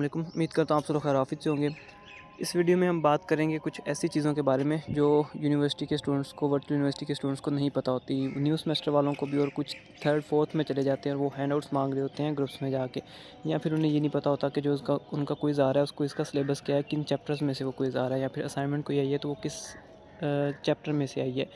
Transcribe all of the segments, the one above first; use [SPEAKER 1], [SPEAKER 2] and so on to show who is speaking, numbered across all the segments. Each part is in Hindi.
[SPEAKER 1] वालेकुम। उम्मीद करता हूँ आप सब लोग खैरियत से होंगे। इस वीडियो में हम बात करेंगे कुछ ऐसी चीज़ों के बारे में जो यूनिवर्सिटी के स्टूडेंट्स को, वर्चुअल यूनिवर्सिटी के स्टूडेंट्स को नहीं पता होती। न्यू सेमेस्टर वालों को भी, और कुछ थर्ड फोर्थ में चले जाते हैं और वो हैंडआउट्स मांग रहे होते हैं ग्रुप्स में जाके, या फिर उन्हें ये नहीं पता होता कि जो उसका उनका क्विज़ आ रहा है उसको इसका सिलेबस क्या है, किन चैप्टर्स में से वो क्विज़ आ रहा है, या फिर असाइनमेंट कोई आई है तो वो किस चैप्टर में से आई है,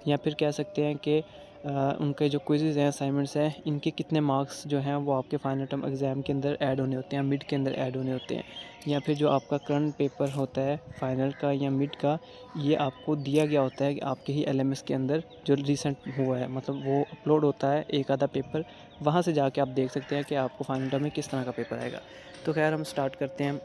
[SPEAKER 1] या फिर कह सकते हैं कि उनके जो क्विज़ेज़ हैं, असाइनमेंट्स हैं, इनके कितने मार्क्स जो हैं वो आपके फाइनल टर्म एग्ज़ाम के अंदर ऐड होने होते हैं, मिड के अंदर ऐड होने होते हैं, या फिर जो आपका करंट पेपर होता है फाइनल का या मिड का, ये आपको दिया गया होता है कि आपके ही एलएमएस के अंदर जो रिसेंट हुआ है, मतलब वो अपलोड होता है एक आधा पेपर, वहाँ से जाके आप देख सकते हैं कि आपको फाइनल टर्म में किस तरह का पेपर आएगा। तो खैर हम स्टार्ट करते हैं।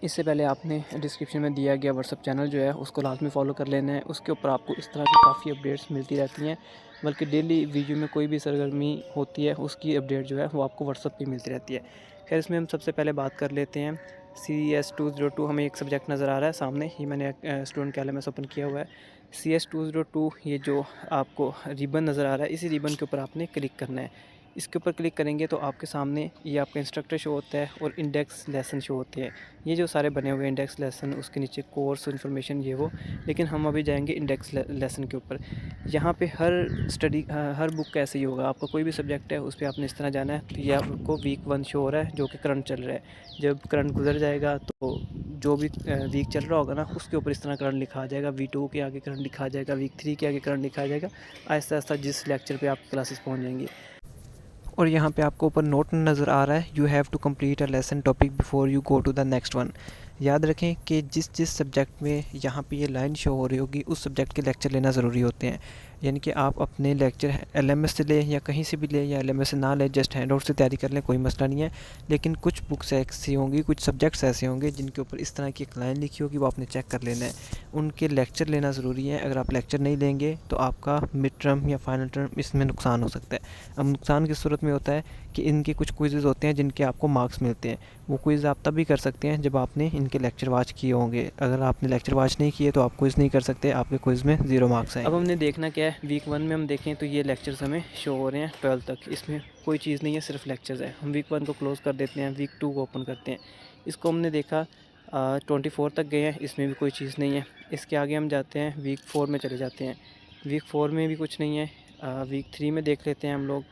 [SPEAKER 1] इससे पहले आपने डिस्क्रिप्शन में दिया गया व्हाट्सअप चैनल जो है उसको लाजमी फॉलो कर लेना है। उसके ऊपर आपको इस तरह की काफ़ी अपडेट्स मिलती रहती हैं, बल्कि डेली वीडियो में कोई भी सरगर्मी होती है उसकी अपडेट जो है वो आपको व्हाट्सअप पे मिलती रहती है। खैर इसमें हम सबसे पहले बात कर लेते हैं CS202। हमें एक सब्जेक्ट नज़र आ रहा है सामने ही, मैंने स्टूडेंट के LMS ओपन किया हुआ है। CS202, ये जो आपको रिबन नज़र आ रहा है, इसी रिबन के ऊपर आपने क्लिक करना है। इसके ऊपर क्लिक करेंगे तो आपके सामने ये आपका इंस्ट्रक्टर शो होता है और इंडेक्स लेसन शो होते हैं। ये जो सारे बने हुए इंडेक्स लेसन, उसके नीचे कोर्स इन्फॉर्मेशन ये वो, लेकिन हम अभी जाएंगे इंडेक्स लेसन के ऊपर। यहाँ पे हर बुक का ऐसे ही होगा। आपका कोई भी सब्जेक्ट है उस पर आपने इस तरह जाना है, तो ये आपको वीक 1 शो हो रहा है जो कि करंट चल रहा है। जब करंट गुजर जाएगा तो जो भी वीक चल रहा होगा ना उसके ऊपर इस तरह करंट लिखा आ जाएगा। V2 के आगे करंट लिखा आ जाएगा, वीक 3 के आगे करंट लिखा आ जाएगा। आहिस्ता आहिस्ता जिस लेक्चर पे आपकी क्लासेस पहुँच जाएंगी। और यहाँ पे आपको ऊपर नोट नज़र आ रहा है, you have to complete a lesson topic before you go to the next one. याद रखें कि जिस जिस सब्जेक्ट में यहाँ पे ये लाइन शो हो रही होगी उस सब्जेक्ट के लेक्चर लेना ज़रूरी होते हैं। यानी कि आप अपने लेक्चर LMS से लें या कहीं से भी लें, या LMS से ना लें, जस्ट हैंडआउट से तैयारी कर लें, कोई मसला नहीं है। लेकिन कुछ बुक्स ऐसी होंगी, कुछ सब्जेक्ट्स ऐसे होंगे जिनके ऊपर इस तरह की एक लाइन लिखी होगी, वो आपने चेक कर लेना है। उनके लेक्चर लेना ज़रूरी है। अगर आप लेक्चर नहीं लेंगे तो आपका मिड टर्म या फाइनल टर्म इसमें नुकसान हो सकता है। अब नुकसान किस सूरत में होता है कि इनके कुछ क्विज़ेज़ होते हैं जिनके आपको मार्क्स मिलते हैं। वो क्विज़ आप तभी कर सकते हैं जब आपने इनके लेक्चर वॉच किए होंगे। अगर आपने लेक्चर वॉच नहीं किए तो आप क्विज़ नहीं कर सकते, आपके क्विज़ में 0 मार्क्स आएंगे। अब हमने देखना क्या है, वीक 1 में हम देखें तो ये लेक्चर्स हमें शो हो रहे हैं 12 तक। इसमें कोई चीज़ नहीं है, सिर्फ लेक्चर्स है। हम वीक 1 को क्लोज़ कर देते हैं, वीक 2 को ओपन करते हैं। इसको हमने देखा 24 तक गए हैं, इसमें भी कोई चीज़ नहीं है। इसके आगे हम जाते हैं, वीक 4 में चले जाते हैं। वीक 4 में भी कुछ नहीं है। वीक 3 में देख लेते हैं हम लोग।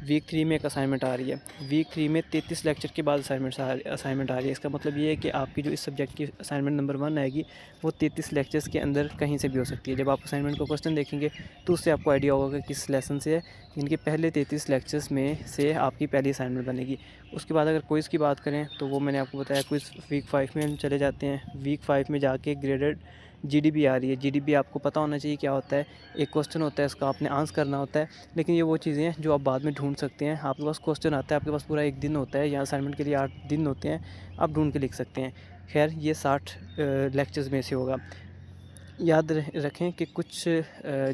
[SPEAKER 1] वीक 3 में एक असाइनमेंट आ रही है। वीक 3 में 33 लेक्चर के बाद असाइनमेंट आ रही है। इसका मतलब ये है कि आपकी जो इस सब्जेक्ट की असाइनमेंट नंबर 1 आएगी वो 33 लेक्चर्स के अंदर कहीं से भी हो सकती है। जब आप असाइनमेंट को क्वेश्चन देखेंगे तो उससे आपको आइडिया होगा कि किस लेसन से है। इनके पहले 33 लेक्चर्स में से आपकी पहली असाइनमेंट बनेगी। उसके बाद अगर क्विज़ की बात करें तो वो मैंने आपको बताया, क्विज़ वीक 5 में हम चले जाते हैं। वीक 5 में जाके ग्रेडेड GDB आ रही है। GDB आपको पता होना चाहिए क्या होता है। एक क्वेश्चन होता है, उसका आपने आंसर करना होता है, लेकिन ये वो चीज़ें हैं जो आप बाद में ढूंढ सकते हैं। आपके पास क्वेश्चन आता है, आपके पास पूरा एक दिन होता है, या असाइनमेंट के लिए 8 दिन होते हैं, आप ढूंढ के लिख सकते हैं। खैर ये 60 लेक्चर्स में से होगा। याद रखें कि कुछ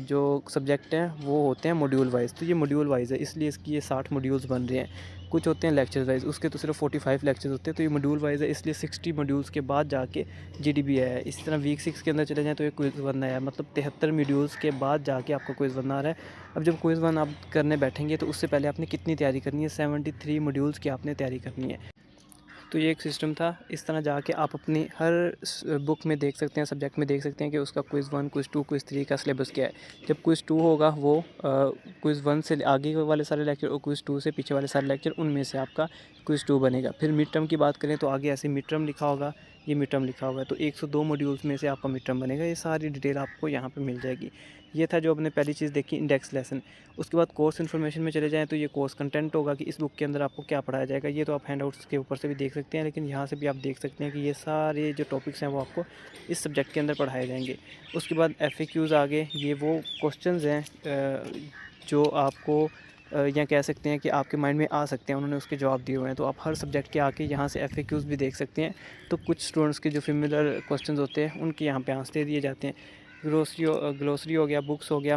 [SPEAKER 1] जो सब्जेक्ट हैं वो होते हैं मॉड्यूल वाइज, तो ये मॉड्यूल वाइज है, इसलिए इसकी ये 60 मॉड्यूल्स बन रहे हैं। कुछ होते हैं लेक्चर वाइज, उसके तो सिर्फ 45 लेक्चर्स होते हैं, तो ये मॉड्यूल वाइज है, इसलिए 60 मॉड्यूल्स के बाद जाके GDB आया है। इसी तरह वीक 6 के अंदर चले जाएँ तो ये क्विज़ 1 आया, मतलब 73 मॉड्यूल्स के बाद जाके आपको क्विज़ 1 आ रहा है। अब जब क्विज़ 1 आप करने बैठेंगे तो उससे पहले आपने कितनी तैयारी करनी है, 73 मॉड्यूल्स की आपने तैयारी करनी है। तो ये एक सिस्टम था। इस तरह जाके आप अपनी हर बुक में देख सकते हैं, सब्जेक्ट में देख सकते हैं कि उसका क्विज़ 1, क्विज़ 2, क्विज़ 3 का सिलेबस क्या है। जब क्विज़ 2 होगा वो क्विज़ 1 से आगे वाले सारे लेक्चर, और क्विज़ 2 से पीछे वाले सारे लेक्चर, उनमें से आपका क्विज़ 2 बनेगा। फिर मिड टर्म की बात करें तो आगे ऐसे मिड टर्म लिखा होगा, ये मिड टर्म लिखा हुआ है, तो 102 मॉड्यूल्स में से आपका मिड टर्म बनेगा। ये सारी डिटेल आपको यहाँ पे मिल जाएगी। ये था जो आपने पहली चीज़ देखी, इंडेक्स लेसन। उसके बाद कोर्स इन्फॉर्मेशन में चले जाएँ तो ये कोर्स कंटेंट होगा कि इस बुक के अंदर आपको क्या पढ़ाया जाएगा। ये तो आप हैंडआउट्स के ऊपर से भी देख सकते हैं, लेकिन यहाँ से भी आप देख सकते हैं कि ये सारे जो टॉपिक्स हैं वो आपको इस सब्जेक्ट के अंदर पढ़ाए जाएंगे। उसके बाद FAQs आगे, ये वो क्वेश्चंस हैं जो आपको या कह सकते हैं कि आपके माइंड में आ सकते हैं, उन्होंने उसके जवाब दिए हुए हैं। तो आप हर सब्जेक्ट के आके यहाँ से FAQs भी देख सकते हैं। तो कुछ स्टूडेंट्स के जो फेमिलर क्वेश्चंस होते हैं उनके यहाँ पे आंसर दे दिए जाते हैं। ग्लोसरी हो गया, बुक्स हो गया।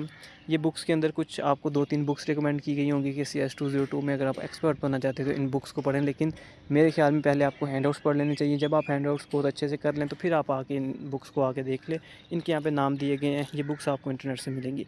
[SPEAKER 1] ये बुक्स के अंदर कुछ आपको 2-3 बुक्स रिकमेंड की गई होंगी कि CS202 में अगर आप एक्सपर्ट बनना चाहते हैं तो इन बुक्स को पढ़ें, लेकिन मेरे ख्याल में पहले आपको हैंडआउट्स पढ़ लेने चाहिए। जब आप हैंडआउट्स बहुत अच्छे से कर लें तो फिर आप आके इन बुक्स को आके देख लें। इनके यहाँ पे नाम दिए गए हैं, ये बुक्स आपको इंटरनेट से मिलेंगी।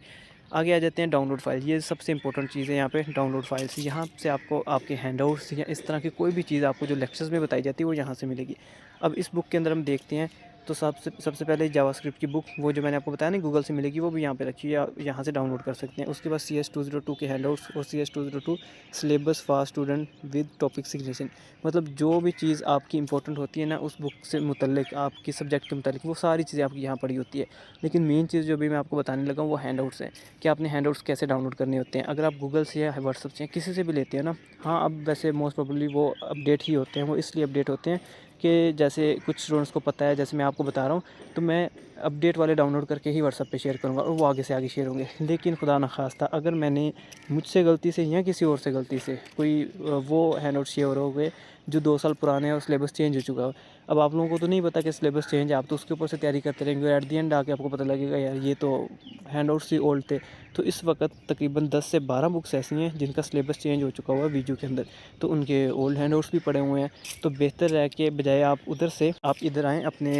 [SPEAKER 1] आगे आ जाते हैं डाउनलोड फाइल। ये सबसे इंपॉर्टेंट चीज़ है यहाँ पे डाउनलोड फाइल्स। यहाँ से आपको आपके हैंडआउट्स या इस तरह की कोई भी चीज़ आपको जो लेक्चर्स में बताई जाती है वो यहाँ से मिलेगी। अब इस बुक के अंदर हम देखते हैं तो सबसे पहले जावास्क्रिप्ट की बुक, वो जो मैंने आपको बताया ना गूगल से मिलेगी, वो भी यहाँ पे रखी है, या यहाँ से डाउनलोड कर सकते हैं। उसके बाद CS202 के हैंडआउट्स और CS202 syllabus for student with topic signature. मतलब जो भी चीज़ आपकी इंपॉर्टेंट होती है ना उस बुक से मुतल्लिक, आपकी सब्जेक्ट के मुतालिक, वो सारी चीज़ें आपकी यहाँ पड़ी होती है। लेकिन मेन चीज़ जो भी मैं आपको बताने लगा हूँ वो हैंडआउट्स है कि आपने हैंडआउट्स कैसे डाउनलोड करने होते हैं। अगर आप गूगल से या व्हाट्सअप से किसी से भी लेते हैं ना, हाँ अब वैसे मोस्ट प्रोबेबली वो अपडेट ही होते हैं, वो इसलिए अपडेट होते हैं कि जैसे कुछ स्टूडेंट्स को पता है, जैसे मैं आपको बता रहा हूँ, तो मैं अपडेट वाले डाउनलोड करके ही व्हाट्सअप पे शेयर करूँगा और वो आगे से आगे शेयर होंगे। लेकिन खुदा न खास्ता अगर मैंने मुझसे गलती से या किसी और से गलती से कोई वो हैंडआउट शेयर हो गए जो 2 साल पुराने हैं और सिलेबस चेंज हो चुका हो, अब आप लोगों को तो नहीं पता कि सिलेबस चेंज है, आप तो उसके ऊपर से तैयारी करते रहेंगे और एट दी एंड आके आपको पता लगेगा यार ये तो हैंडआउट्स ही ओल्ड थे। तो इस वक्त तकरीबन 10 से 12 बुक्स ऐसी हैं जिनका सिलेबस चेंज हो चुका हुआ है वीडियो के अंदर, तो उनके ओल्ड हैंडआउट्स भी पड़े हुए हैं। तो बेहतर है कि बजाय आप उधर से आप इधर आएँ, अपने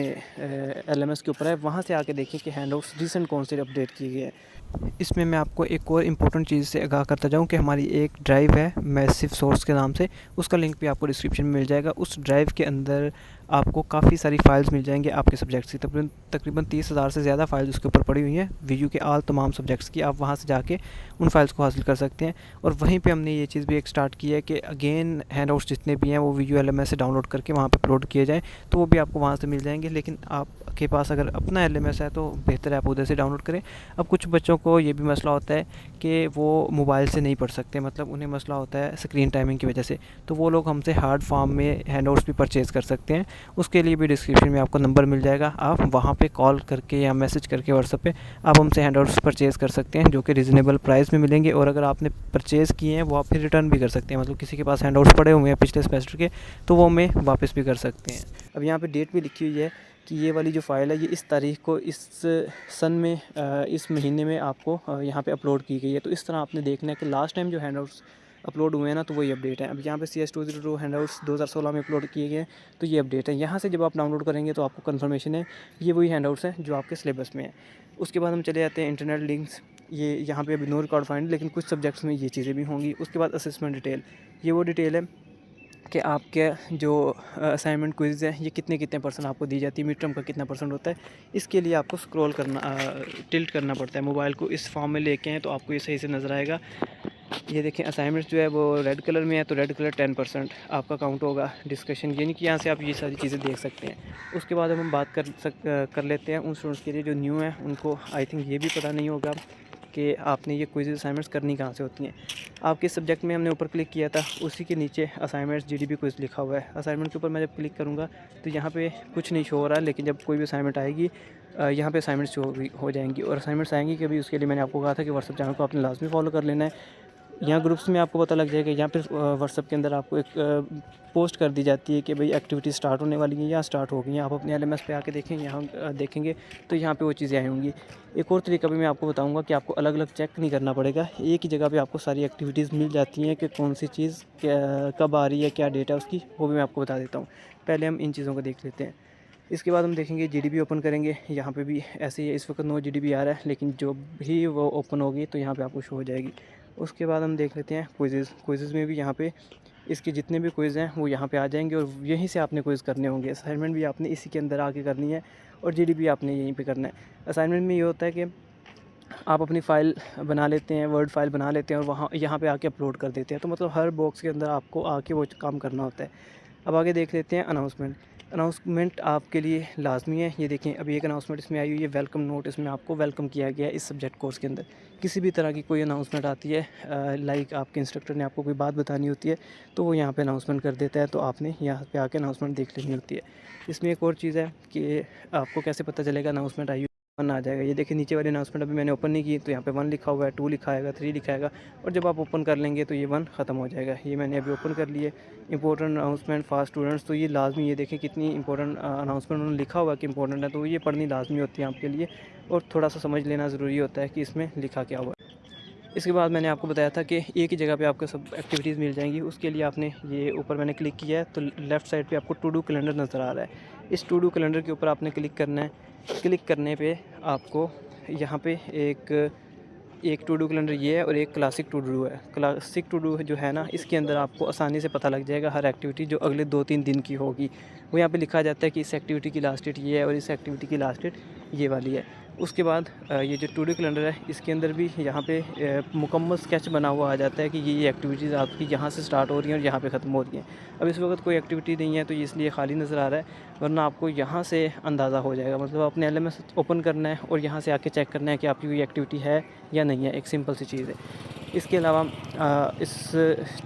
[SPEAKER 1] LMS के ऊपर आए, वहाँ से आके देखें कि हैंडआउट्स रिसेंट कौन से अपडेट किए गए हैं। इसमें मैं आपको एक और इम्पोर्टेंट चीज़ से आगाह करता जाऊं कि हमारी एक ड्राइव है मैसिव सोर्स के नाम से, उसका लिंक भी आपको डिस्क्रिप्शन में मिल जाएगा। उस ड्राइव के अंदर आपको काफ़ी सारी फाइल्स मिल जाएंगे आपके सब्जेक्ट्स की, तकरीबन 30,000 से ज़्यादा फाइल्स उसके ऊपर पड़ी हुई हैं वीडियो के तमाम सब्जेक्ट्स की। आप वहाँ से जाके उन फाइल्स को हासिल कर सकते हैं। और वहीं पे हमने ये चीज़ भी एक स्टार्ट की है कि अगेन हैंडआउट्स जितने भी हैं वो वीडियो LMS से डाउनलोड करके वहाँ पे अपलोड किए जाएँ, तो वो भी आपको वहाँ से मिल जाएंगे। लेकिन आपके पास अगर अपना LMS है तो बेहतर है आप उधर से डाउनलोड करें। अब कुछ बच्चों को ये भी मसला होता है कि वो मोबाइल से नहीं पढ़ सकते, मतलब उन्हें मसला होता है स्क्रीन टाइमिंग की वजह से, तो वो लोग हमसे हार्ड फॉर्म में हैंडआउट्स भी परचेज़ कर सकते हैं। उसके लिए भी डिस्क्रिप्शन में आपको नंबर मिल जाएगा, आप वहाँ पे कॉल करके या मैसेज करके व्हाट्सएप पे आप हमसे हैंडआउट्स परचेज़ कर सकते हैं जो कि रीज़नेबल प्राइस में मिलेंगे। और अगर आपने परचेज़ किए हैं वो आप फिर रिटर्न भी कर सकते हैं, मतलब किसी के पास हैंडआउट्स पड़े हुए हैं पिछले सेमेस्टर के तो वो हमें वापस भी कर सकते हैं। अब यहाँ पे डेट भी लिखी हुई है कि ये वाली जो फ़ाइल है ये इस तारीख को इस सन में इस महीने में आपको यहाँ पे अपलोड की गई है। तो इस तरह आपने देखना है कि लास्ट टाइम जो हैंडआउट्स अपलोड हुए हैं ना तो वही अपडेट है। अब यहाँ पे CS202 हैंडआउट्स 2016 में अपलोड किए गए हैं, तो ये अपडेट है। यहाँ से जब आप डाउनलोड करेंगे तो आपको कन्फर्मेशन है ये वही हैंडआउट्स हैं जो आपके सिलेबस में है। उसके बाद हम चले जाते हैं इंटरनेट लिंक्स। ये यहाँ पे अभी नो रिकॉर्ड फाइंड, लेकिन कुछ सब्जेक्ट्स में ये चीज़ें भी होंगी। उसके बाद असेसमेंट डिटेल, ये वो डिटेल है कि आपके जो असाइनमेंट क्विज़ है ये कितने % आपको दी जाती है, मिड टर्म का कितना % होता है। इसके लिए आपको स्क्रॉल करना टिल्ट करना पड़ता है, मोबाइल को इस फॉर्म में लेके आएँ तो आपको ये सही से नज़र आएगा। ये देखें असाइनमेंट्स जो है वो रेड कलर में है, तो रेड कलर 10% आपका काउंट होगा। डिस्कशन यानी कि यहाँ से आप ये सारी चीज़ें देख सकते हैं। उसके बाद हम बात कर लेते हैं उन स्टूडेंट्स के लिए जो न्यू है, उनको आई थिंक ये भी पता नहीं होगा कि आपने ये क्विज़ असाइनमेंट्स करनी कहाँ से होती हैं। आपके सब्जेक्ट में हमने ऊपर क्लिक किया था, उसी के नीचे असाइनमेंट्स GDP क्विज़ लिखा हुआ है। असाइनमेंट के ऊपर मैं जब क्लिक करूँगा तो यहाँ पे कुछ नहीं शो हो रहा है, लेकिन जब कोई भी असाइनमेंट आएगी यहाँ पे असाइनमेंट्स हो जाएंगी। और असाइनमेंट्स आएंगी कि अभी उसके लिए मैंने आपको कहा था कि व्हाट्सएप चैनल को आपने लाजमी फॉलो कर लेना है। यहाँ ग्रुप्स में आपको पता लग जाएगा, यहाँ पे व्हाट्सएप के अंदर आपको एक पोस्ट कर दी जाती है कि भाई एक्टिविटी स्टार्ट होने वाली है या स्टार्ट हो गई हैं। आप अपने LMS पे आके देखें, यहाँ देखेंगे तो यहाँ पे वो चीज़ें आई होंगी। एक और तरीका भी मैं आपको बताऊंगा कि आपको अलग अलग चेक नहीं करना पड़ेगा, एक ही जगह पे आपको सारी एक्टिविटीज़ मिल जाती हैं कि कौन सी चीज़ कब आ रही है, क्या डेट है उसकी, वो भी मैं आपको बता देता हूँ। पहले हम इन चीज़ों को देख लेते हैं। इसके बाद हम देखेंगे GDP ओपन करेंगे। यहाँ पे भी ऐसे ही है, इस वक्त नो GDP आ रहा है, लेकिन जो भी वो ओपन होगी तो यहाँ पे आपको शो हो जाएगी। उसके बाद हम देख लेते हैं क्विज़ में भी यहाँ पे इसके जितने भी क्विज़ हैं वो यहाँ पे आ जाएंगे और यहीं से आपने क्विज़ करने होंगे। असाइनमेंट भी आपने इसी के अंदर आके करनी है और GDP आपने यहीं पे करना है। असाइनमेंट में ये होता है कि आप अपनी फ़ाइल बना लेते हैं, वर्ड फाइल बना लेते हैं और वहाँ यहाँ पे आके अपलोड कर देते हैं। तो मतलब हर बॉक्स के अंदर आपको आके वो काम करना होता है। अब आगे देख लेते हैं अनाउंसमेंट आपके लिए लाजमी है। ये देखें अभी एक अनाउंसमेंट इसमें आई हुई है, वेलकम नोट, इसमें आपको वेलकम किया गया है इस सब्जेक्ट कोर्स के अंदर। किसी भी तरह की कोई अनाउंसमेंट आती है, लाइक आपके इंस्ट्रक्टर ने आपको कोई बात बतानी होती है तो वो यहाँ पे अनाउंसमेंट कर देता है, तो आपने यहाँ पे आके अनाउंसमेंट देख लेनी होती है। इसमें एक और चीज़ है कि आपको कैसे पता चलेगा अनाउंसमेंट आई 1 आ जाएगा। ये देखिए नीचे वाली अनाउंसमेंट अभी मैंने ओपन नहीं की, तो यहाँ पे 1 लिखा हुआ है, 2 लिखा आएगा, 3 लिखा आएगा और जब आप ओपन कर लेंगे तो ये 1 ख़त्म हो जाएगा। ये मैंने अभी ओपन कर लिए। इंपॉर्टेंट अनाउंसमेंट फॉर स्टूडेंट्स, तो ये लाजमी, ये देखें कितनी इंपॉर्टेंट अनाउंसमेंट उन्होंने लिखा हुआ है कि इंपॉर्टेंट है, तो ये पढ़नी लाजमी होती है आपके लिए और थोड़ा सा समझ लेना ज़रूरी होता है कि इसमें लिखा क्या हुआ है। इसके बाद मैंने आपको बताया था कि एक ही जगह पे आपको सब एक्टिविटीज़ मिल जाएंगी। उसके लिए आपने ये ऊपर मैंने क्लिक किया है तो लेफ़्ट साइड पे आपको टू डू कैलेंडर नज़र आ रहा है। इस टू डू कैलेंडर के ऊपर आपने क्लिक करना है। क्लिक करने पे आपको यहाँ पे एक एक टू डू कैलेंडर ये है और एक क्लासिक टू डू है। क्लासिक टू डू जो है ना, इसके अंदर आपको आसानी से पता लग जाएगा हर एक्टिविटी जो अगले 2-3 दिन की होगी। वो यहाँ पे लिखा जाता है कि इस एक्टिविटी की लास्ट डेट ये है और इस एक्टिविटी की लास्ट डेट ये वाली है। उसके बाद ये जो टू डू कैलेंडर है इसके अंदर भी यहाँ पे मुकम्मल स्केच बना हुआ आ जाता है कि ये एक्टिविटीज़ आपकी यहाँ से स्टार्ट हो रही हैं और यहाँ पे ख़त्म हो रही हैं। अब इस वक्त कोई एक्टिविटी नहीं है तो इसलिए खाली नज़र आ रहा है, वरना आपको यहाँ से अंदाज़ा हो जाएगा। मतलब अपने एलएमएस ओपन करना है और यहाँ से आके चेक करना है कि आपकी कोई एक्टिविटी है या नहीं है। एक सिंपल सी चीज़ है। इसके अलावा इस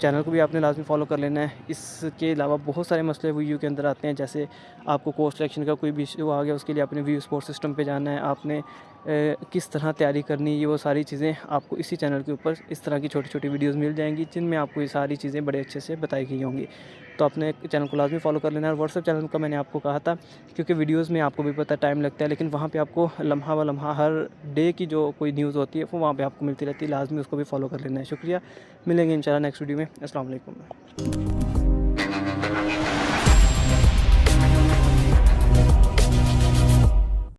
[SPEAKER 1] चैनल को भी आपने लाजमी फॉलो कर लेना है। इसके अलावा बहुत सारे मसले वीडियो के अंदर आते हैं, जैसे आपको कोर्स सिलेक्शन का कोई भी इशू आ गया, उसके लिए आपने व्यू सपोर्ट सिस्टम पे जाना है, आपने किस तरह तैयारी करनी है, ये वो सारी चीज़ें आपको इसी चैनल के ऊपर इस तरह की छोटी छोटी वीडियोस मिल जाएंगी, जिनमें आपको ये सारी चीज़ें बड़े अच्छे से बताई गई होंगी। तो आपने चैनल को लाजमी फॉलो कर लेना है। और व्हाट्सएप चैनल का मैंने आपको कहा था, क्योंकि वीडियोज़ में आपको भी पता टाइम लगता है, लेकिन वहाँ पर आपको लम्हा व लम्हा हर डे की जो कोई न्यूज़ होती है वो वहाँ पर आपको मिलती रहती है। लाजमी उसको भी फॉलो कर लेना है। शुक्रिया, मिलेंगे इंशाल्लाह नेक्स्ट वीडियो में। अस्सलाम वालेकुम।